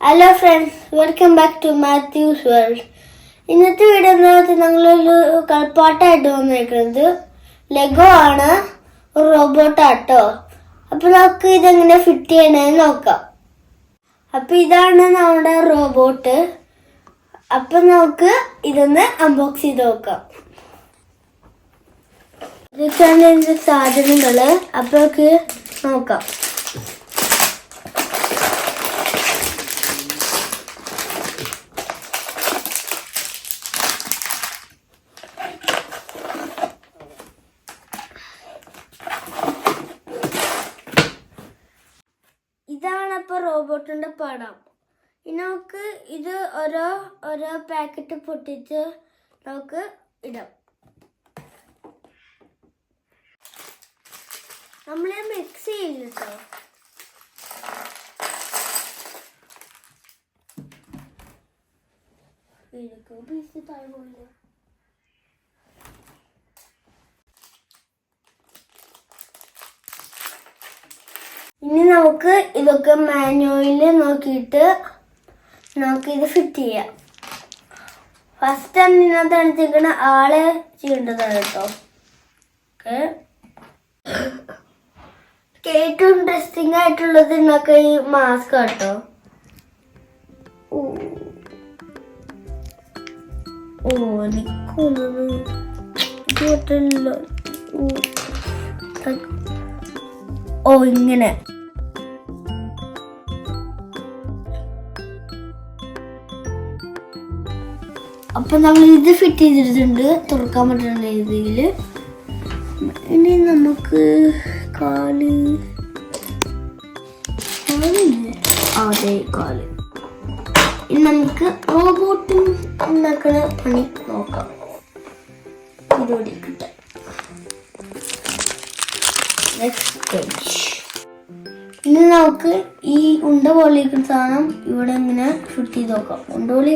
Hello friends, welcome back to Mathewsworld. ഇന്നത്തെ video ഞങ്ങളൊരു കളിപ്പാട്ടായിട്ട് വന്നിരിക്കുന്നത് ലെഗോ ആണ്, ഒരു റോബോട്ടാട്ടോ. അപ്പൊ നമുക്ക് ഇതെങ്ങനെ ഫിറ്റ് ചെയ്യണമെന്ന് നോക്കാം. അപ്പൊ ഇതാണ് നമ്മുടെ റോബോട്ട്. അപ്പൊ നമുക്ക് ഇതൊന്ന് അൺബോക്സ് ചെയ്ത് നോക്കാം. ഇതൊക്കെയാണ് ഇതിന്റെ സാധനങ്ങള്. അപ്പൊ നമുക്ക് നോക്കാം. ഇതാണ് അപ്പോൾ റോബോട്ടിന്റെ പടം. ഇനി നമുക്ക് ഇത് ഓരോ പാക്കറ്റ് പൊട്ടിച്ച് നമുക്ക് ഇടാം. നമ്മളെ മിക്സ് ചെയ്യില്ല കേട്ടോ. ഇനി നമുക്ക് ഇതൊക്കെ മാനുവലിൽ നോക്കിയിട്ട് നമുക്ക് ഇത് ഫിറ്റ് ചെയ്യാം. ഫസ്റ്റ് ആണ് ഇതിനകത്ത് അണിച്ചിരിക്കുന്ന ആളെ ചെയ്യേണ്ടതാണ് കേട്ടോ. ഏറ്റവും ഇൻട്രസ്റ്റിംഗ് ആയിട്ടുള്ളത് ഇതിനൊക്കെ ഈ മാസ്ക് കേട്ടോ. ഇങ്ങനെ അപ്പൊ നമ്മൾ ഇത് ഫിറ്റ് ചെയ്തിട്ടുണ്ട് തുറക്കാൻ പറ്റുന്ന രീതിയിൽ. ഇനി നമുക്ക് കാല് ഇനി നമുക്ക് റോബോട്ടും ഉണ്ടാക്കുന്ന പണി നോക്കാം. ഇതോടെ കിട്ടാം. ഇനി നമുക്ക് ഈ ഉണ്ട പോലെ ഇരിക്കുന്ന സാധനം ഇവിടെ ഇങ്ങനെ ഫിറ്റ് ചെയ്ത് നോക്കാം. ഉണ്ട പോലെ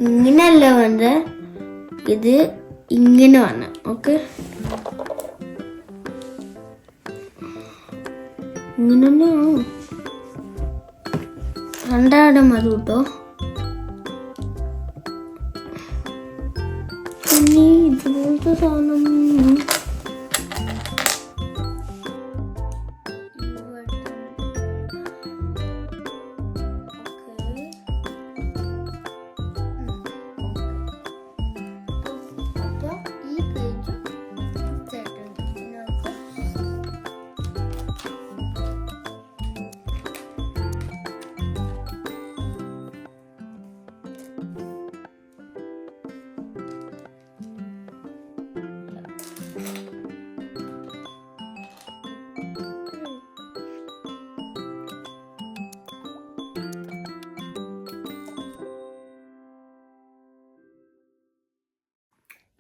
ഇങ്ങനെയല്ല വേണ്ടത്, ഇത് ഇങ്ങനെ വേണം. ഓക്കെ, ഇങ്ങനെ രണ്ടാടം മതി കേട്ടോ. ഇനി ഇതുപോലത്തെ സാധനം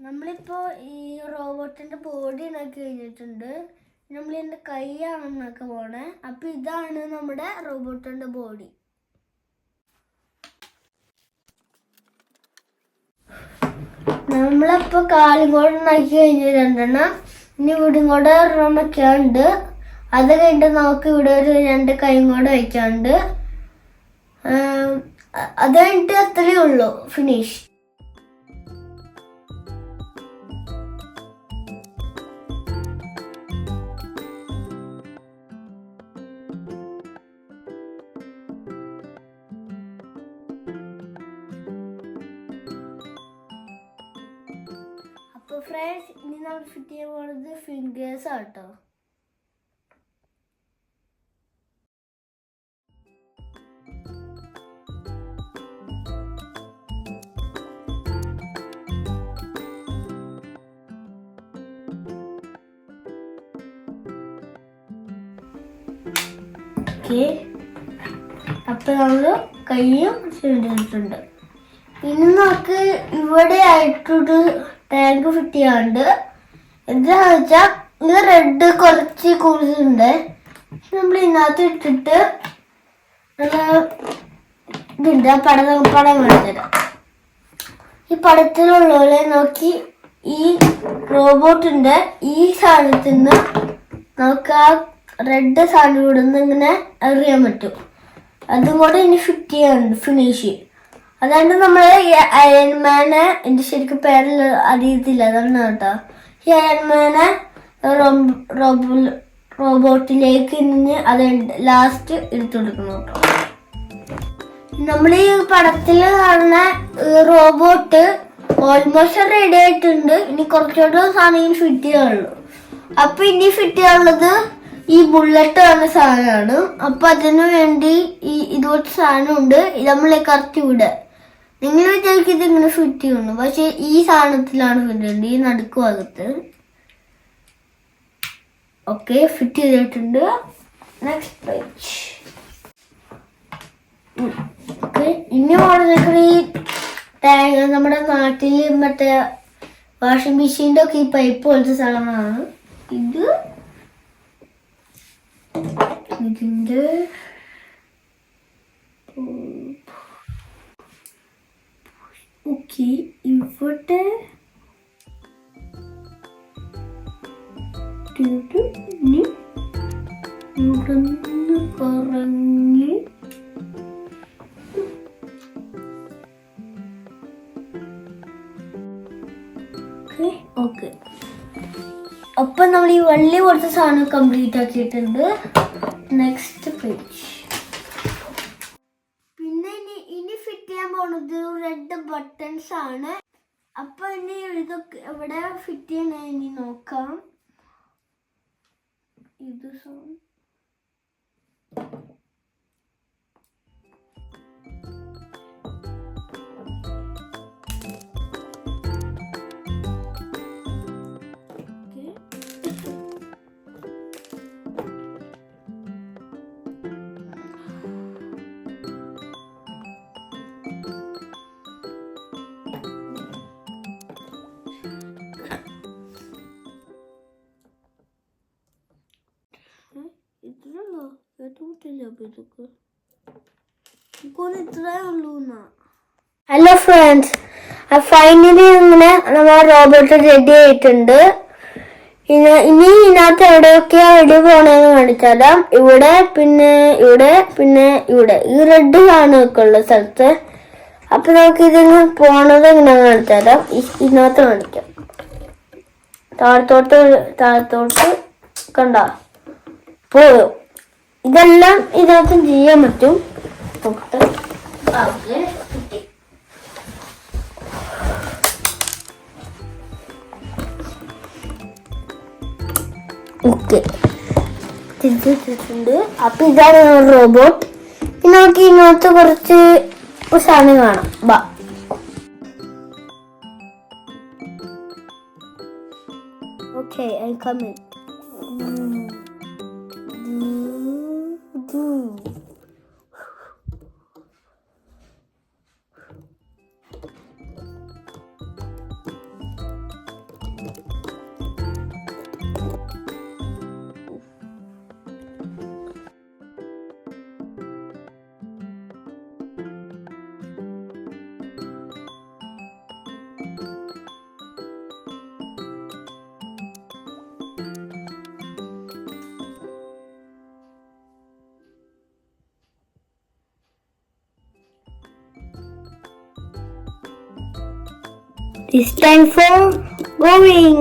നമ്മളിപ്പോ ഈ റോബോട്ടിന്റെ ബോഡി ഉണ്ടാക്കി കഴിഞ്ഞിട്ടുണ്ട്. നമ്മൾ ഇതിന്റെ കൈയാണ് ഉണ്ടാക്കാൻ പോണേ. അപ്പൊ ഇതാണ് നമ്മുടെ റോബോട്ടിന്റെ ബോഡി. നമ്മളിപ്പോ കാലും കൂടെ ഉണ്ടാക്കി കഴിഞ്ഞിട്ടുണ്ടെണ്ണം. ഇനി ഇവിടും കൂടെ ഒരെണ്ണം വെക്കാണ്ട്. അത് കഴിഞ്ഞിട്ട് നമുക്ക് ഇവിടെ ഒരു 2 കൈയും കൂടെ വെക്കാണ്ട്. അത് കഴിഞ്ഞിട്ട് അത്രയേ ഉള്ളൂ, ഫിനിഷ്. അപ്പോൾ ഫ്രണ്ട്സ്, ഇനി നമ്മൾ ഫിറ്റ് ചെയ്യാൻ പോകുന്നത് ഫിംഗേഴ്സ് ആട്ടോ. ഓക്കെ, അപ്പൊ നമ്മള് കൈയും ചെയ്തിട്ടുണ്ട്. ഇനി നമുക്ക് ഇവിടെ ആയിട്ടൊരു ടാങ്ക് ഫിറ്റ് ചെയ്യാണ്ട്. എന്താന്ന് വെച്ചാൽ ഇത് റെഡ് കുറച്ച് കൂടുതലുണ്ട്. നമ്മൾ ഇതിനകത്ത് ഇട്ടിട്ട് ഇതിന്റെ പടം എടുത്തരാം. ഈ പടത്തിലുള്ളവരെ നോക്കി ഈ റോബോട്ടിന്റെ ഈ സാധനത്തിന് നമുക്ക് ആ റെഡ് സാധനം ഇവിടുന്ന് ഇങ്ങനെ എറിയാൻ പറ്റും. അതും കൂടെ ഇനി ഫിറ്റ് ചെയ്യാനുണ്ട് ഫിനിഷ്. അതാണ്ട് നമ്മള് ഈ അയൺമാനെ എന്റെ ശരിക്കും പേരിൽ അറിയത്തില്ല, അതാണ് കേട്ടോ. ഈ അയൺമാനെ റോബോട്ടിലേക്ക് നിന്ന് അത് ലാസ്റ്റ് എടുത്തു കൊടുക്കണം കേട്ടോ. നമ്മൾ ഈ പടത്തില് കാണുന്ന റോബോട്ട് ഓൾമോസ്റ്റ് റെഡി ആയിട്ടുണ്ട്. ഇനി കുറച്ചുകൂടെ സാധനം ഫിറ്റ് ചെയ്യാനുള്ളൂ. അപ്പൊ ഇനി ഫിറ്റ് ചെയ്യാനുള്ളത് ഈ ബുള്ളറ്റ് പറഞ്ഞ സാധനമാണ്. അപ്പൊ അതിനു വേണ്ടി ഇതുപോലത്തെ സാധനം ഉണ്ട്. നമ്മളെ കറക്റ്റ് ഇവിടെ നിങ്ങൾ വിചാരിക്കും ഇത് ഇങ്ങനെ ഫിറ്റ് ചെയ്യുന്നു, പക്ഷെ ഈ സാധനത്തിലാണ് ഫിറ്റ് ചെയ്യുന്നത്, ഈ നടുക്ക് ഭാഗത്ത്. ഓക്കെ, ഫിറ്റ് ചെയ്തിട്ടുണ്ട്. Next page. ഓക്കെ, ഇനി ഓർഡർ ഈ നമ്മുടെ നാട്ടിൽ മറ്റേ വാഷിംഗ് മെഷീൻ്റെ ഒക്കെ ഈ പൈപ്പ് പോലത്തെ സാധനമാണ് ഇത്. ഇതിൻ്റെ ഓക്കെ, ഇവിടെ ഇവിടുന്ന് കറങ്ങി ഓക്കെ. അപ്പൊ നമ്മൾ ഈ വള്ളി കൊടുത്ത സാധനം കംപ്ലീറ്റ് ആക്കിയിട്ടുണ്ട്. Next page. പിന്നെ ഇനി ഫിറ്റ് ചെയ്യാൻ പോണത് റെഡ് ബട്ടൺസ് ആണ്. അപ്പൊ ഇനി ഇതൊക്കെ എവിടെ ഫിറ്റ് ചെയ്യണ ഇനി നോക്കാം. ഇത് ഹലോ ഫ്രണ്ട്സ്, ഫൈനലി ഇങ്ങനെ നമ്മൾ റോബോട്ട് റെഡി ആയിട്ടുണ്ട്. ഇനി ഇതിനകത്ത് എവിടെയൊക്കെയാ റെഡി പോണെന്ന് കാണിച്ചാലാം. ഇവിടെ പിന്നെ ഇവിടെ പിന്നെ ഇവിടെ ഈ റെഡ് സാധനമൊക്കെ ഉള്ള സ്ഥലത്ത്. അപ്പൊ നമുക്ക് ഇതിങ്ങനെ പോണത് ഇങ്ങനെ കാണിച്ചാലാം. ഇതിനകത്ത് കാണിക്കാം. താഴത്തോട്ട് കണ്ട പോയോ. ഇതെല്ലാം ഇതിനകത്തും ചെയ്യാൻ പറ്റും. ഓക്കെ, തിരിച്ചിട്ടുണ്ട്. അപ്പൊ ഇതാണ് റോബോട്ട്. നമുക്ക് ഇതിനകത്ത് കുറച്ച് സാധനം കാണാം. ബാ, okay, I come in. It's time for going.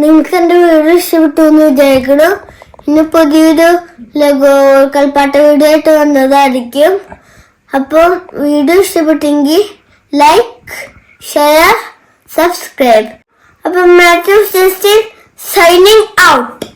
നിങ്ങൾക്ക് എൻ്റെ വീഡിയോ ഇഷ്ടപ്പെട്ടു എന്ന് വിചാരിക്കണം. ഇനി പുതിയൊരു ലഗോ കളിപ്പാട്ട വീഡിയോ ആയിട്ട് വന്നതായിരിക്കും. അപ്പം വീഡിയോ ഇഷ്ടപ്പെട്ടെങ്കിൽ ലൈക്ക്, ഷെയർ, സബ്സ്ക്രൈബ്. അപ്പം മാത്യൂസ് ജസ്റ്റിൻ സൈനിങ് ഔട്ട്.